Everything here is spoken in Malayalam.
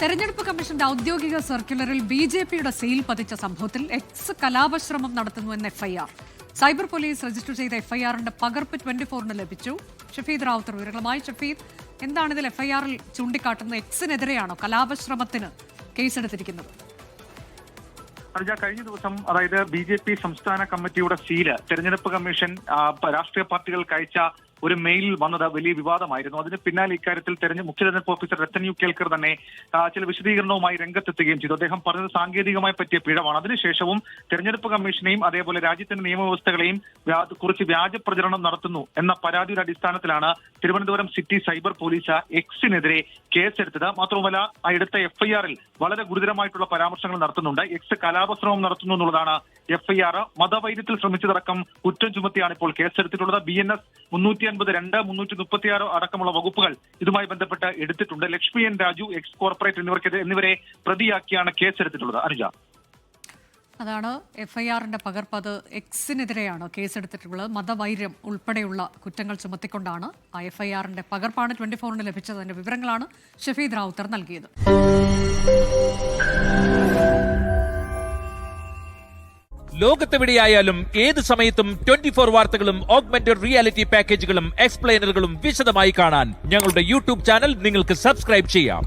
തെരഞ്ഞെടുപ്പ് കമ്മീഷന്റെ ഔദ്യോഗിക സർക്കുലറിൽ ബിജെപിയുടെ സെയിൽ പതിച്ച സംഭവത്തിൽ എക്സ് കലാപശ്രമം നടത്തുന്നുവെന്ന് എഫ്ഐആർ. സൈബർ പോലീസ് രജിസ്റ്റർ ചെയ്ത എഫ്ഐആറിന്റെ പകർപ്പ് 24-ന് ലഭിച്ചു. ഷഫീദ് റാവുത്തർ വിവരങ്ങളുമായി. ഷഫീദ്, എന്താണ് ഇതിൽ എഫ്ഐആറിൽ ചൂണ്ടിക്കാട്ടുന്നത്? എക്സിനെതിരെയാണോ കലാപശ്രമത്തിന് കേസെടുത്തിരിക്കുന്നത്? കഴിഞ്ഞ ദിവസം, അതായത് ബിജെപി സംസ്ഥാന കമ്മിറ്റിയുടെ സീല് തെരഞ്ഞെടുപ്പ് കമ്മീഷൻ രാഷ്ട്രീയ പാർട്ടികൾക്ക് അയച്ച ഒരു മെയിലിൽ വന്നത് വലിയ വിവാദമായിരുന്നു. അതിന് പിന്നാലെ ഇക്കാര്യത്തിൽ മുഖ്യ തെരഞ്ഞെടുപ്പ് ഓഫീസർ രത്തൻ യു കേൽക്കർ തന്നെ ചില വിശദീകരണവുമായി രംഗത്തെത്തുകയും ചെയ്തു. അദ്ദേഹം പറഞ്ഞത് സാങ്കേതികമായി പറ്റിയ പിഴവാണ്. അതിനുശേഷവും തെരഞ്ഞെടുപ്പ് കമ്മീഷനെയും അതേപോലെ രാജ്യത്തിന്റെ നിയമവ്യവസ്ഥകളെയും കുറിച്ച് വ്യാജ പ്രചരണം നടത്തുന്നു എന്ന പരാതിയുടെ അടിസ്ഥാനത്തിലാണ് തിരുവനന്തപുരം സിറ്റി സൈബർ പോലീസ് എക്സിനെതിരെ കേസെടുത്തത്. മാത്രമല്ല, എടുത്ത എഫ്ഐആറിൽ വളരെ ഗുരുതരമായിട്ടുള്ള പരാമർശങ്ങൾ നടത്തുന്നുണ്ട്. എക്സ് കലാപശ്രമം നടത്തുന്നു എന്നുള്ളതാണ് എഫ്ഐആർ. മതവൈര്യത്തിൽ ശ്രമിച്ചതടക്കം കുറ്റം ചുമത്തിയാണ് ഇപ്പോൾ കേസെടുത്തിട്ടുള്ളത്. BNS 352, 336 അടക്കമുള്ള വകുപ്പുകൾ ഇതുമായി ബന്ധപ്പെട്ട് എടുത്തിട്ടുണ്ട്. Lakshmi N Raju, X corporate എന്നിവരെ പ്രതിയാക്കിയാണ് കേസെടുത്തിട്ടുള്ളത്. അനുജ, അതാണ് എഫ്ഐആറിന്റെ പകർപ്പ്. അത് എക്സിനെതിരെയാണ് കേസെടുത്തിട്ടുള്ളത്. മതവൈര്യം ഉൾപ്പെടെയുള്ള കുറ്റങ്ങൾ ചുമത്തിക്കൊണ്ടാണ് ആ എഫ്ഐആറിന്റെ പകർപ്പാണ് 24-ന് ലഭിച്ചത്. അതിന്റെ വിവരങ്ങളാണ് ഷഫീദ് റാവുത്തർ നൽകിയത്. ലോകത്തെവിടെയായാലും ഏത് സമയത്തും 24 വാർത്തകളും ഓഗ്മെന്റഡ് റിയാലിറ്റി പാക്കേജുകളും എക്സ്പ്ലെയിനറുകളും വിശദമായി കാണാൻ ഞങ്ങളുടെ യൂട്യൂബ് ചാനൽ നിങ്ങൾക്ക് സബ്സ്ക്രൈബ് ചെയ്യാം.